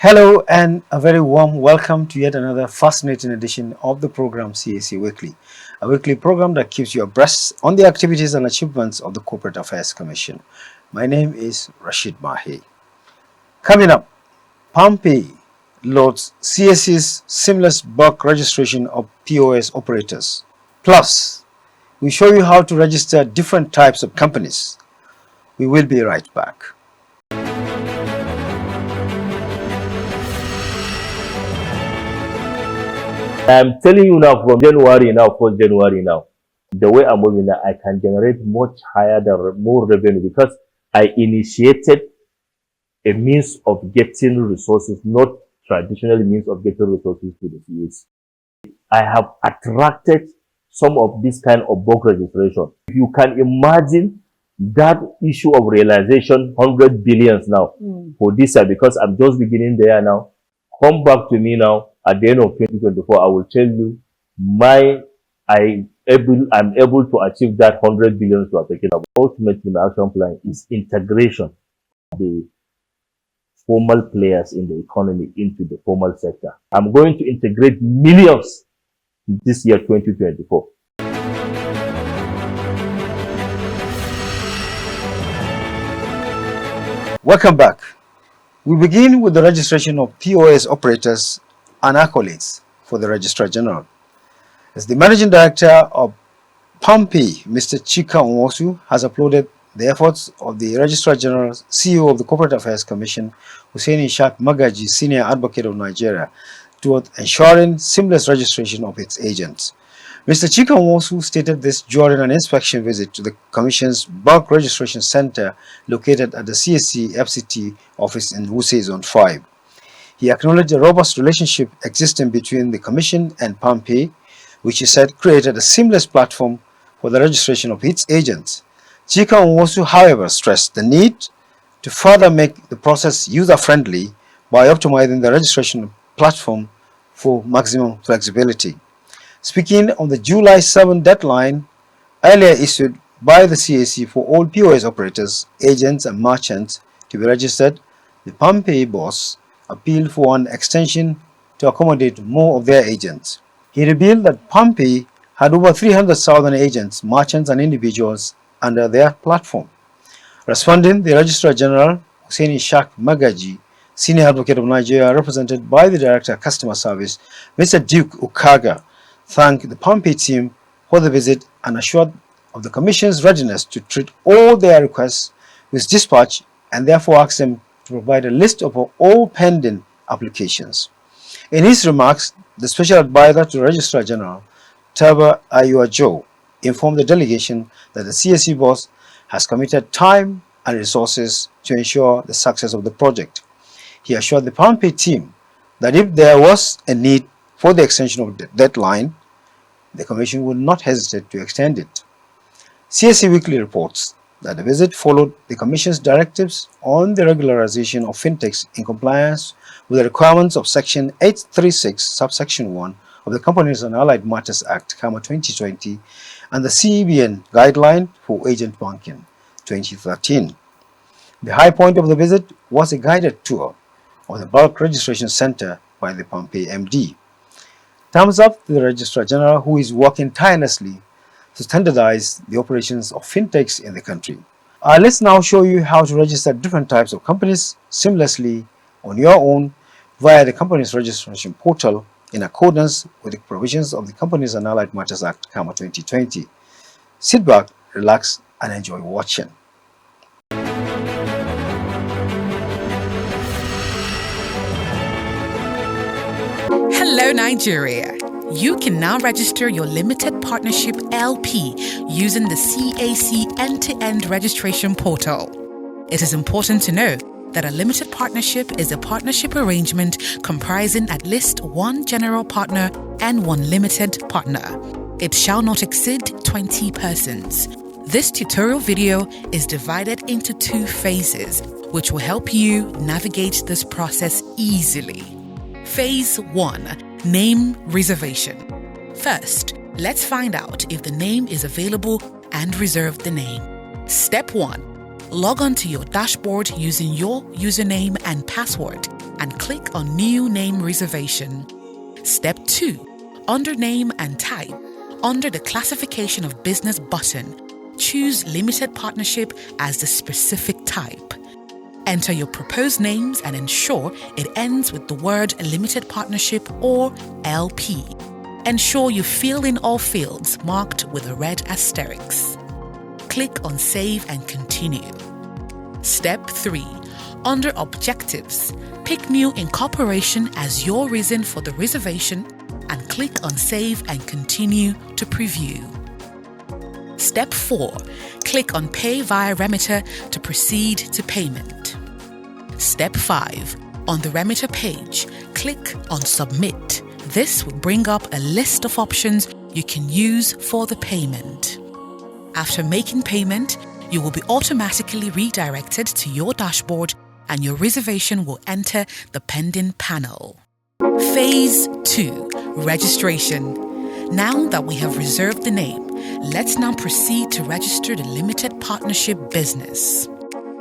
Hello and a very warm welcome to yet another fascinating edition of the program CAC Weekly, a weekly program that keeps you abreast on the activities and achievements of the Corporate Affairs Commission. My name is Rashid Mahi. Coming up, PalmPay loads CAC's seamless bulk registration of POS operators. Plus, we show you how to register different types of companies. We will be right back. I'm telling you now, from January now, post January now, the way I'm moving now, I can generate much higher, more revenue because I initiated a means of getting resources, not traditional means of getting resources to the CAC. I have attracted some of this kind of bulk registration. If you can imagine that issue of realization, 100 billions now for this year, because I'm just beginning there now. Come back to me now at the end of 2024. I will tell you I'm able to achieve that 100 billions to are talking about. Ultimately, my action plan is integration of the formal players in the economy into the formal sector. I'm going to integrate millions this year, 2024. Welcome back. We begin with the registration of POS operators and accolades for the Registrar General. As the Managing Director of PalmPay, Mr. Chika Nwosu, has applauded the efforts of the Registrar General, CEO of the Corporate Affairs Commission, Hussein Ishaq Magaji, Senior Advocate of Nigeria, toward ensuring seamless registration of its agents. Mr. Chika Nwosu stated this during an inspection visit to the Commission's bulk registration center located at the CAC FCT office in Wuse Zone 5. He acknowledged the robust relationship existing between the Commission and PalmPay, which he said created a seamless platform for the registration of its agents. Chika Nwosu, however, stressed the need to further make the process user-friendly by optimizing the registration platform for maximum flexibility. Speaking on the July 7 deadline earlier issued by the CAC for all POS operators, agents and merchants to be registered, the PalmPay boss appealed for an extension to accommodate more of their agents. He revealed that PalmPay had over 300,000 agents, merchants and individuals under their platform. Responding, the Registrar General, Hussein Ishaq Magaji, Senior Advocate of Nigeria, represented by the Director of Customer Service, Mr. Duke Ukaga, thanked the PalmPay team for the visit and assured of the Commission's readiness to treat all their requests with dispatch, and therefore asked them to provide a list of all pending applications. In his remarks, the Special Advisor to the Registrar General, Taba Ayuajo, informed the delegation that the CAC boss has committed time and resources to ensure the success of the project. He assured the PalmPay team that if there was a need for the extension of the deadline, the Commission would not hesitate to extend it. CAC Weekly reports that the visit followed the Commission's directives on the regularization of fintechs in compliance with the requirements of Section 836, subsection 1 of the Companies and Allied Matters Act, 2020, and the CBN Guideline for Agent Banking, 2013. The high point of the visit was a guided tour of the bulk registration center by the PalmPay MD. Thumbs up to the Registrar General, who is working tirelessly to standardize the operations of fintechs in the country. Let's now show you how to register different types of companies seamlessly on your own via the Companies Registration Portal in accordance with the provisions of the Companies and Allied Matters Act, 2020. Sit back, relax, and enjoy watching. Hello, Nigeria. You can now register your limited partnership LP using the CAC end-to-end registration portal. It is important to know that a limited partnership is a partnership arrangement comprising at least one general partner and one limited partner. It shall not exceed 20 persons. This tutorial video is divided into 2 phases, which will help you navigate this process easily. Phase 1. Name reservation. First, let's find out if the name is available and reserve the name. Step 1. Log on to your dashboard using your username and password and click on New Name Reservation. Step 2. Under Name and Type, under the Classification of Business button, choose Limited Partnership as the specific type. Enter your proposed names and ensure it ends with the word Limited Partnership or LP. Ensure you fill in all fields marked with a red asterisk. Click on Save and Continue. Step 3. Under Objectives, pick New Incorporation as your reason for the reservation and click on Save and Continue to preview. Step 4. Click on Pay via Remitter to proceed to payment. Step 5. On the Remitter page, click on Submit. This will bring up a list of options you can use for the payment. After making payment, you will be automatically redirected to your dashboard and your reservation will enter the pending panel. Phase 2. Registration. Now that we have reserved the name, let's now proceed to register the limited partnership business.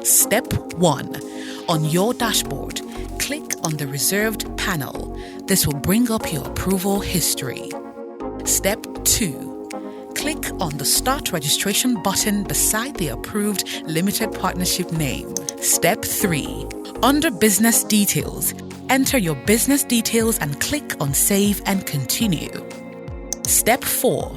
Step 1. On your dashboard, click on the reserved panel. This will bring up your approval history. Step 2. Click on the Start Registration button beside the approved limited partnership name. Step 3. Under Business Details, enter your business details and click on Save and Continue. Step 4.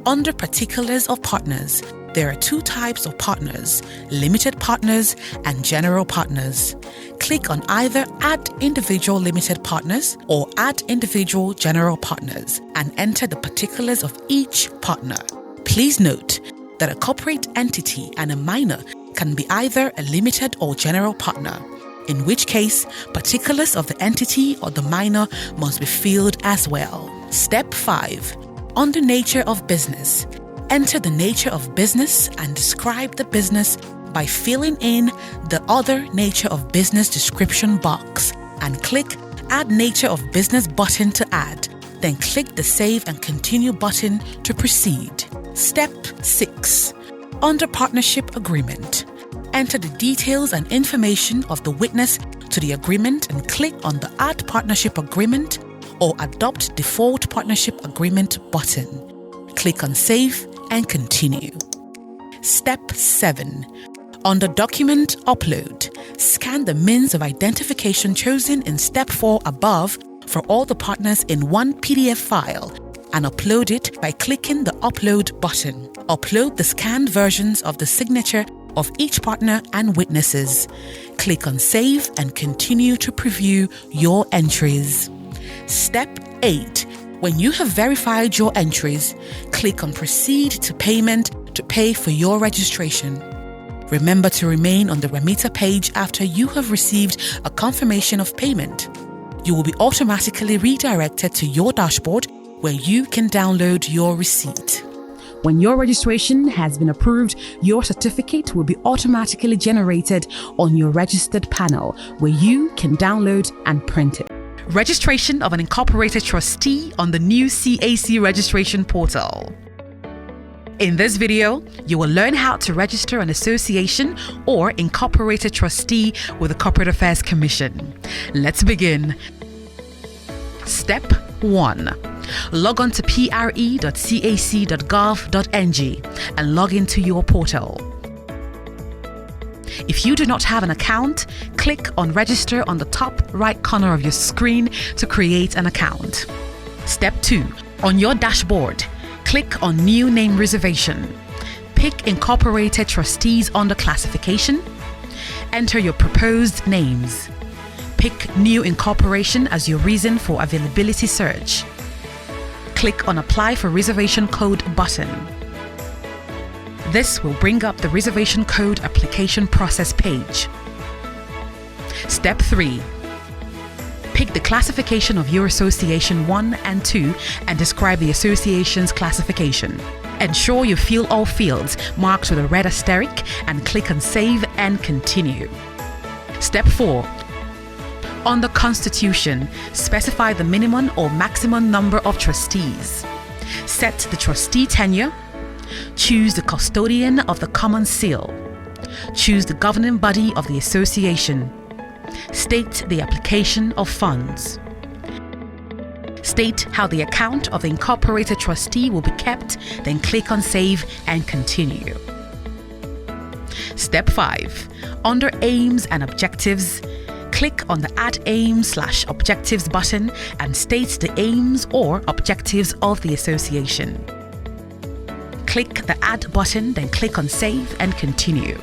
Under Particulars of Partners, there are 2 types of partners, limited partners and general partners. Click on either Add Individual Limited Partners or Add Individual General Partners and enter the particulars of each partner. Please note that a corporate entity and a minor can be either a limited or general partner, in which case particulars of the entity or the minor must be filled as well. Step 5. Under Nature of Business, enter the nature of business and describe the business by filling in the Other Nature of Business description box and click Add Nature of Business button to add. Then click the Save and Continue button to proceed. Step 6. Under Partnership Agreement, enter the details and information of the witness to the agreement and click on the Add Partnership Agreement or Adopt Default Partnership Agreement button. Click on Save and Continue. Step 7. Under Document Upload, scan the means of identification chosen in Step 4 above for all the partners in one PDF file and upload it by clicking the Upload button. Upload the scanned versions of the signature of each partner and witnesses. Click on Save and Continue to preview your entries. Step 8. When you have verified your entries, click on Proceed to Payment to pay for your registration. Remember to remain on the Remitter page after you have received a confirmation of payment. You will be automatically redirected to your dashboard where you can download your receipt. When your registration has been approved, your certificate will be automatically generated on your registered panel where you can download and print it. Registration of an incorporated trustee on the new CAC registration portal. In this video, you will learn how to register an association or incorporated trustee with the Corporate Affairs Commission. Let's begin. Step 1. Log on to pre.cac.gov.ng and log into your portal. If you do not have an account, click on Register on the top right corner of your screen to create an account. Step 2. On your dashboard, click on New Name Reservation. Pick Incorporated Trustees under Classification. Enter your proposed names. Pick New Incorporation as your reason for availability search. Click on Apply for Reservation Code button. This will bring up the reservation code application process page. Step 3. Pick the classification of your Association 1 and 2 and describe the association's classification. Ensure you fill all fields marked with a red asterisk and click on Save and Continue. Step 4. On the Constitution, specify the minimum or maximum number of trustees. Set the trustee tenure. Choose the custodian of the common seal. Choose the governing body of the association. State the application of funds. State how the account of the incorporated trustee will be kept, then click on Save and Continue. Step 5. Under Aims and Objectives, click on the Add Aims/Objectives button and state the aims or objectives of the association. Click the Add button, then click on Save and Continue.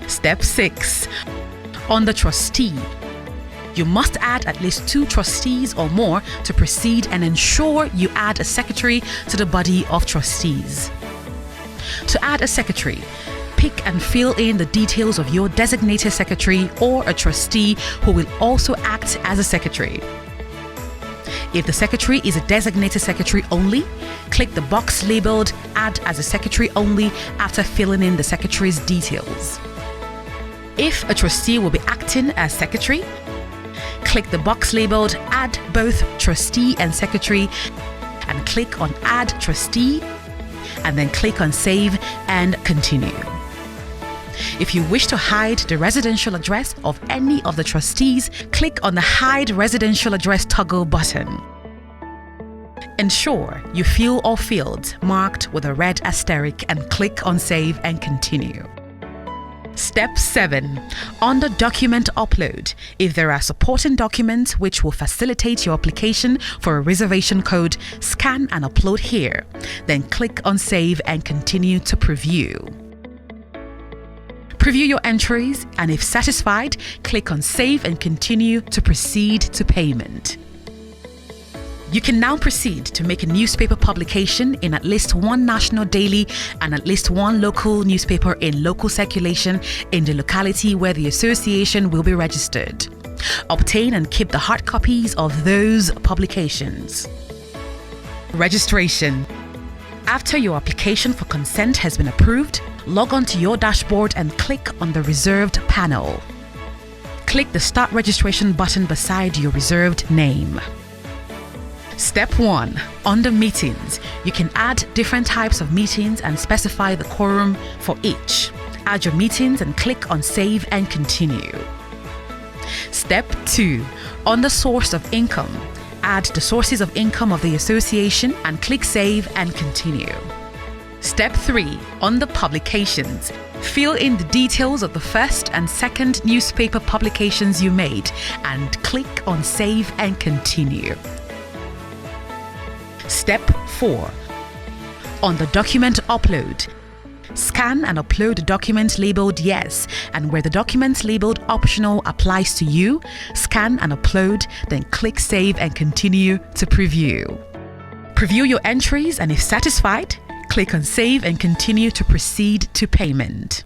Step 6. On the Trustee, you must add at least 2 trustees or more to proceed and ensure you add a secretary to the body of trustees. To add a secretary, pick and fill in the details of your designated secretary or a trustee who will also act as a secretary. If the secretary is a designated secretary only, click the box labeled Add as a Secretary Only after filling in the secretary's details. If a trustee will be acting as secretary, click the box labeled Add both Trustee and Secretary and click on Add Trustee and then click on Save and Continue. If you wish to hide the residential address of any of the trustees, click on the Hide Residential Address toggle button. Ensure you fill all fields marked with a red asterisk and click on Save and Continue. Step 7. Under Document Upload, if there are supporting documents which will facilitate your application for a reservation code, scan and upload here. Then click on Save and Continue to preview. Preview your entries, and if satisfied, click on Save and Continue to proceed to payment. You can now proceed to make a newspaper publication in at least one national daily and at least one local newspaper in local circulation in the locality where the association will be registered. Obtain and keep the hard copies of those publications. Registration. After your application for consent has been approved, log on to your dashboard and click on the Reserved panel. Click the Start Registration button beside your reserved name. Step 1. Under Meetings, you can add different types of meetings and specify the quorum for each. Add your meetings and click on Save and Continue. Step 2. Under Source of Income, add the sources of income of the association and click Save and Continue. Step 3. Under Publications, fill in the details of the first and second newspaper publications you made and click on Save and Continue. Step 4. On the Document Upload, scan and upload the document labeled Yes, and where the document labeled Optional applies to you, scan and upload, then click Save and Continue to preview. Preview your entries, and if satisfied, click on Save and Continue to proceed to payment.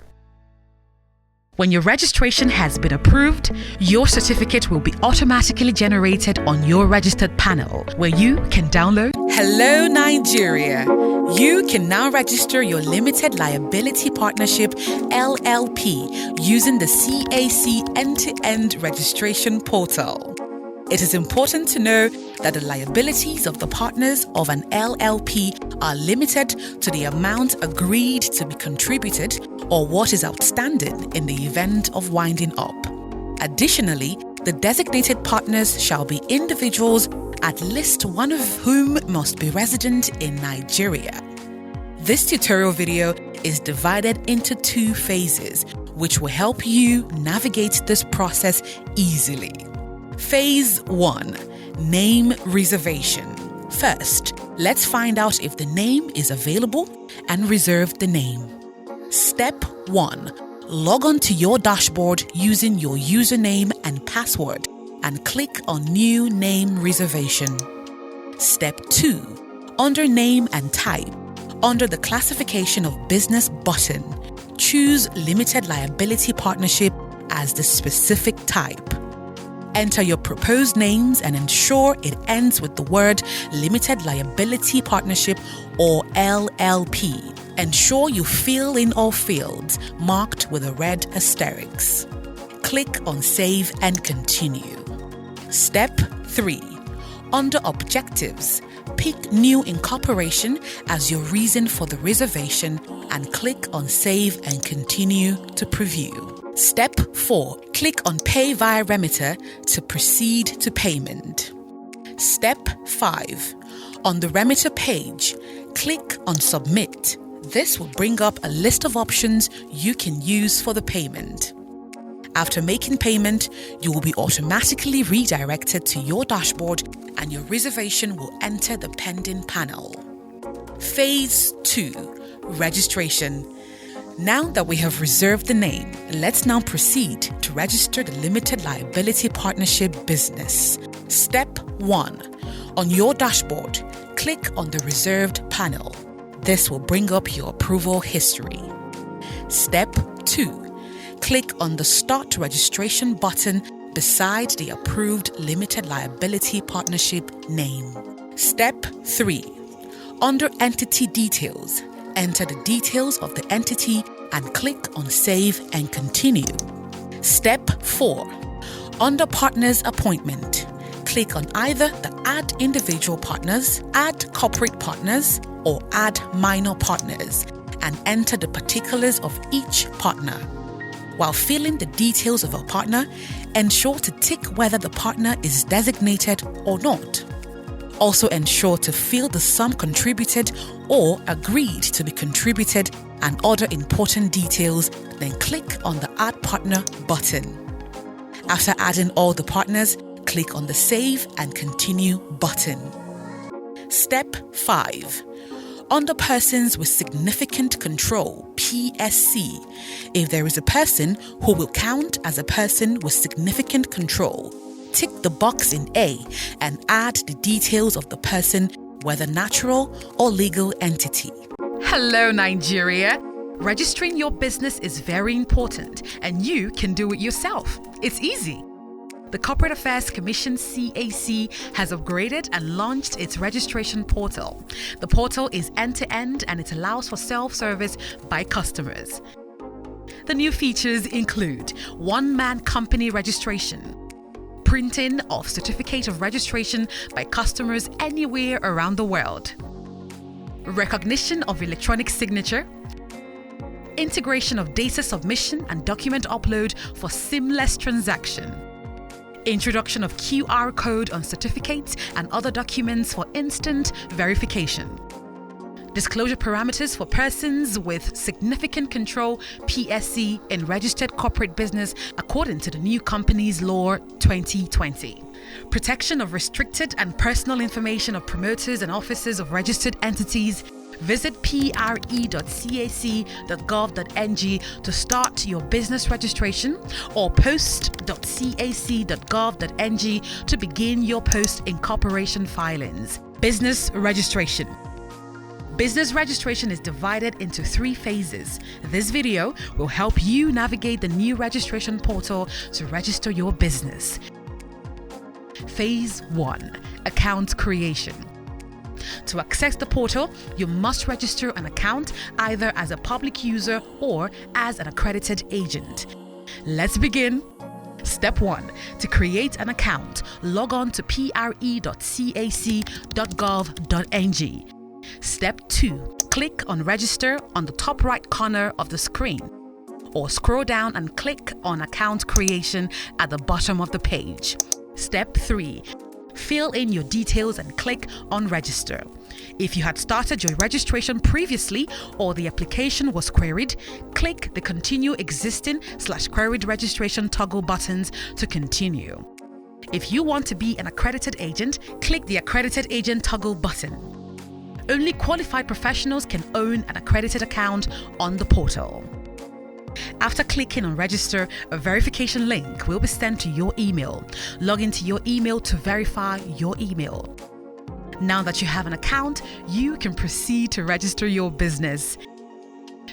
When your registration has been approved, your certificate will be automatically generated on your registered panel, where you can download. Hello, Nigeria. You can now register your limited liability partnership LLP using the CAC end-to-end registration portal. It is important to know that the liabilities of the partners of an LLP are limited to the amount agreed to be contributed or what is outstanding in the event of winding up. Additionally, the designated partners shall be individuals, at least one of whom must be resident in Nigeria. This tutorial video is divided into 2 phases, which will help you navigate this process easily. Phase 1. Name reservation. First, let's find out if the name is available and reserve the name. Step 1. Log on to your dashboard using your username and password and click on New Name Reservation. Step 2. Under Name and Type, under the Classification of Business button, choose Limited Liability Partnership as the specific type. Enter your proposed names and ensure it ends with the word Limited Liability Partnership or LLP. Ensure you fill in all fields marked with a red asterisk. Click on Save and Continue. Step 3. Under Objectives, pick New Incorporation as your reason for the reservation and click on Save and Continue to preview. Step 4. Click on Pay via Remitter to proceed to payment. Step 5. On the Remitter page, click on Submit. This will bring up a list of options you can use for the payment. After making payment, you will be automatically redirected to your dashboard and your reservation will enter the pending panel. Phase 2. Registration. Now that we have reserved the name, let's now proceed to register the limited liability partnership business. Step 1. On your dashboard, click on the reserved panel. This will bring up your approval history. Step 2. Click on the Start Registration button beside the approved limited liability partnership name. Step 3. Under Entity Details, enter the details of the entity and click on Save and Continue. Step 4. Under Partners Appointment, click on either the Add Individual Partners, Add Corporate Partners, or Add Minor Partners and enter the particulars of each partner. While filling the details of a partner, ensure to tick whether the partner is designated or not. Also ensure to fill the sum contributed or agreed to be contributed and other important details, then click on the Add Partner button. After adding all the partners, click on the Save and Continue button. Step 5. Under Persons with Significant Control, PSC, if there is a person who will count as a person with significant control, tick the box in A and add the details of the person, whether natural or legal entity. Hello, Nigeria. Registering your business is very important and you can do it yourself. It's easy. The Corporate Affairs Commission CAC has upgraded and launched its registration portal. The portal is end-to-end and it allows for self-service by customers. The new features include one-man company registration, printing of certificate of registration by customers anywhere around the world, recognition of electronic signature, integration of data submission and document upload for seamless transaction, introduction of QR code on certificates and other documents for instant verification, disclosure parameters for persons with significant control PSC in registered corporate business according to the new Companies Law 2020, protection of restricted and personal information of promoters and officers of registered entities. Visit pre.cac.gov.ng to start your business registration or post.cac.gov.ng to begin your post-incorporation filings. Business registration. Business registration is divided into 3 phases. This video will help you navigate the new registration portal to register your business. Phase 1. Account creation. To access the portal, you must register an account either as a public user or as an accredited agent. Let's begin. Step 1. To create an account, log on to pre.cac.gov.ng. Step 2. Click on Register on the top right corner of the screen, or scroll down and click on Account Creation at the bottom of the page. Step 3. Fill in your details and click on Register. If you had started your registration previously or the application was queried, click the Continue Existing/Queried Registration toggle buttons to continue. If you want to be an accredited agent, click the Accredited Agent toggle button. Only qualified professionals can own an accredited account on the portal. After clicking on Register, a verification link will be sent to your email. Log into your email to verify your email. Now that you have an account, you can proceed to register your business.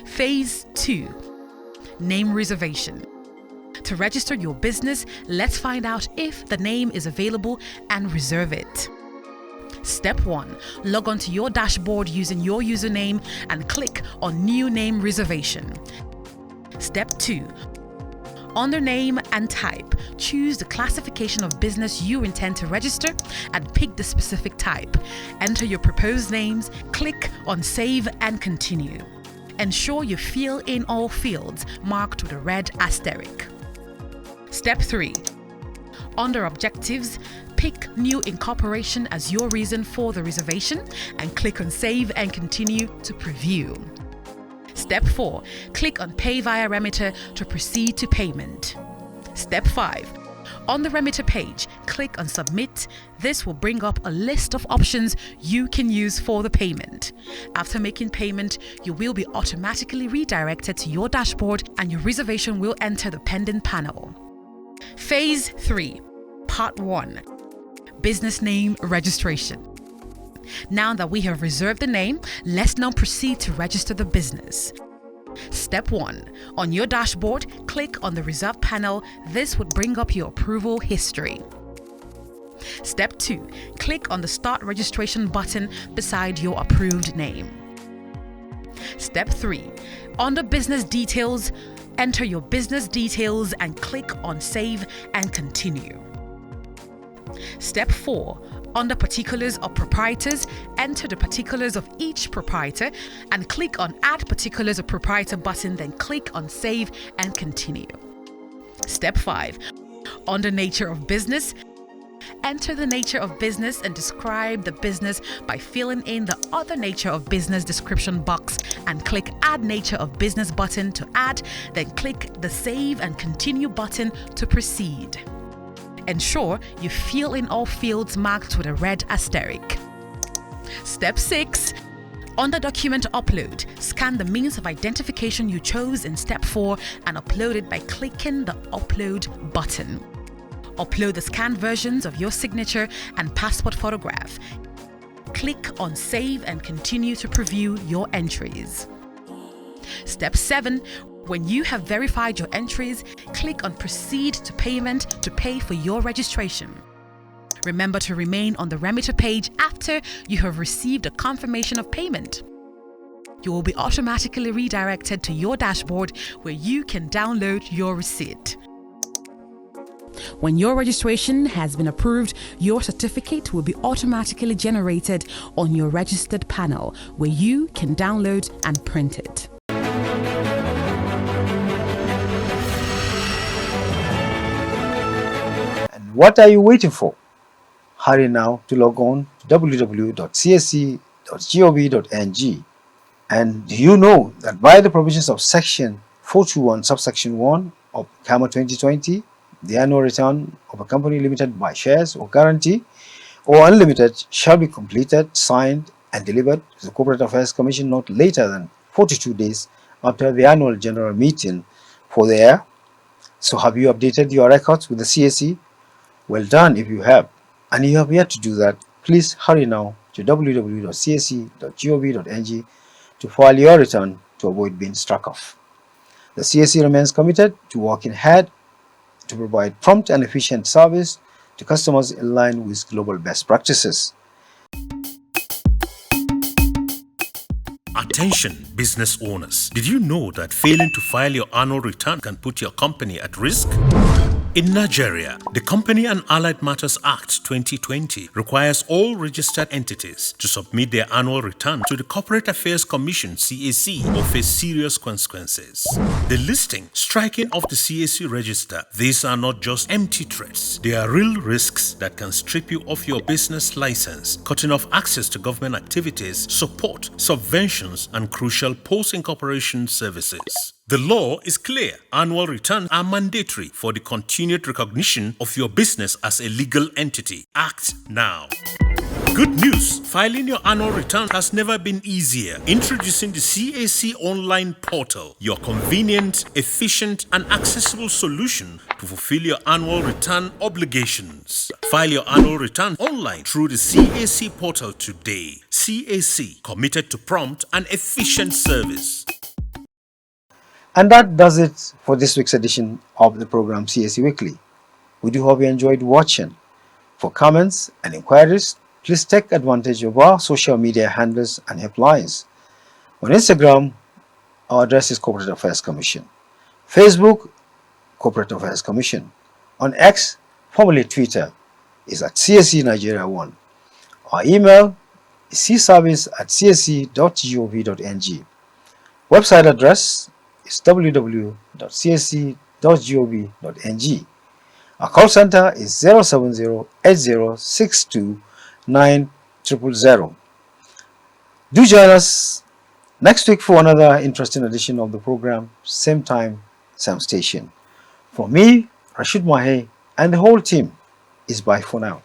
Phase 2. Name reservation. To register your business, let's find out if the name is available and reserve it. Step 1. Log on to your dashboard using your username and click on New Name Reservation. Step 2. Under Name and Type, choose the classification of business you intend to register and pick the specific type. Enter your proposed names, click on Save and Continue. ensure you fill in all fields marked with a red asterisk. Step 3. Under Objectives, pick New Incorporation as your reason for the reservation and click on Save and Continue to preview. Step 4. Click on Pay via Remitter to proceed to payment. Step 5. On the Remitter page, click on Submit. This will bring up a list of options you can use for the payment. After making payment, you will be automatically redirected to your dashboard and your reservation will enter the pending panel. Phase 3, Part 1. Business Name Registration. Now that we have reserved the name, let's now proceed to register the business. Step 1. On your dashboard, click on the Reserve panel. This would bring up your approval history. Step 2. Click on the Start Registration button beside your approved name. Step 3. Under Business Details, enter your business details and click on Save and Continue. Step 4. Under Particulars of Proprietors, enter the particulars of each proprietor and click on Add Particulars of Proprietor button, then click on Save and Continue. Step 5. Under Nature of Business, enter the nature of business and describe the business by filling in the Other Nature of Business description box and click Add Nature of Business button to add, then click the Save and Continue button to proceed. Ensure you fill in all fields marked with a red asterisk. Step 6. Under Document Upload, scan the means of identification you chose in Step 4 and upload it by clicking the Upload button. Upload the scanned versions of your signature and passport photograph. Click on Save and Continue to preview your entries. Step 7. When you have verified your entries, click on Proceed to Payment to pay for your registration. Remember to remain on the Remitter page after you have received a confirmation of payment. You will be automatically redirected to your dashboard where you can download your receipt. When your registration has been approved, your certificate will be automatically generated on your registered panel where you can download and print it. What are you waiting for? Hurry now to log on to www.csc.gov.ng. And do you know that by the provisions of Section 421, Subsection 1 of CAMA 2020, the annual return of a company limited by shares or guarantee or unlimited shall be completed, signed, and delivered to the Corporate Affairs Commission not later than 42 days after the annual general meeting for the year. So have you updated your records with the CAC? Well done if you have, and you have yet to do that. Please hurry now to www.csc.gov.ng to file your return to avoid being struck off. The CAC remains committed to working hard to provide prompt and efficient service to customers in line with global best practices. Attention business owners. Did you know that failing to file your annual return can put your company at risk? In Nigeria, the Company and Allied Matters Act 2020 requires all registered entities to submit their annual return to the Corporate Affairs Commission (CAC) or face serious consequences. The listing striking off the CAC register, these are not just empty threats. They are real risks that can strip you of your business license, cutting off access to government activities, support, subventions, and crucial post-incorporation services. The law is clear. Annual returns are mandatory for the continued recognition of your business as a legal entity. Act now. Good news! Filing your annual return has never been easier. Introducing the CAC Online Portal, your convenient, efficient, and accessible solution to fulfill your annual return obligations. File your annual return online through the CAC Portal today. CAC, committed to prompt and efficient service. And that does it for this week's edition of the program CAC Weekly. We do hope you enjoyed watching. For comments and inquiries, please take advantage of our social media handles and helplines. On Instagram, our address is Corporate Affairs Commission. Facebook, Corporate Affairs Commission. On X, formerly Twitter, is at CAC Nigeria 1. Our email is cservice@csc.gov.ng. Website address is www.csc.gov.ng. Our call center is 070-8062-9000. Do join us next week for another interesting edition of the program, same time, same station. For me, Rashid Mahe, and the whole team is bye for now.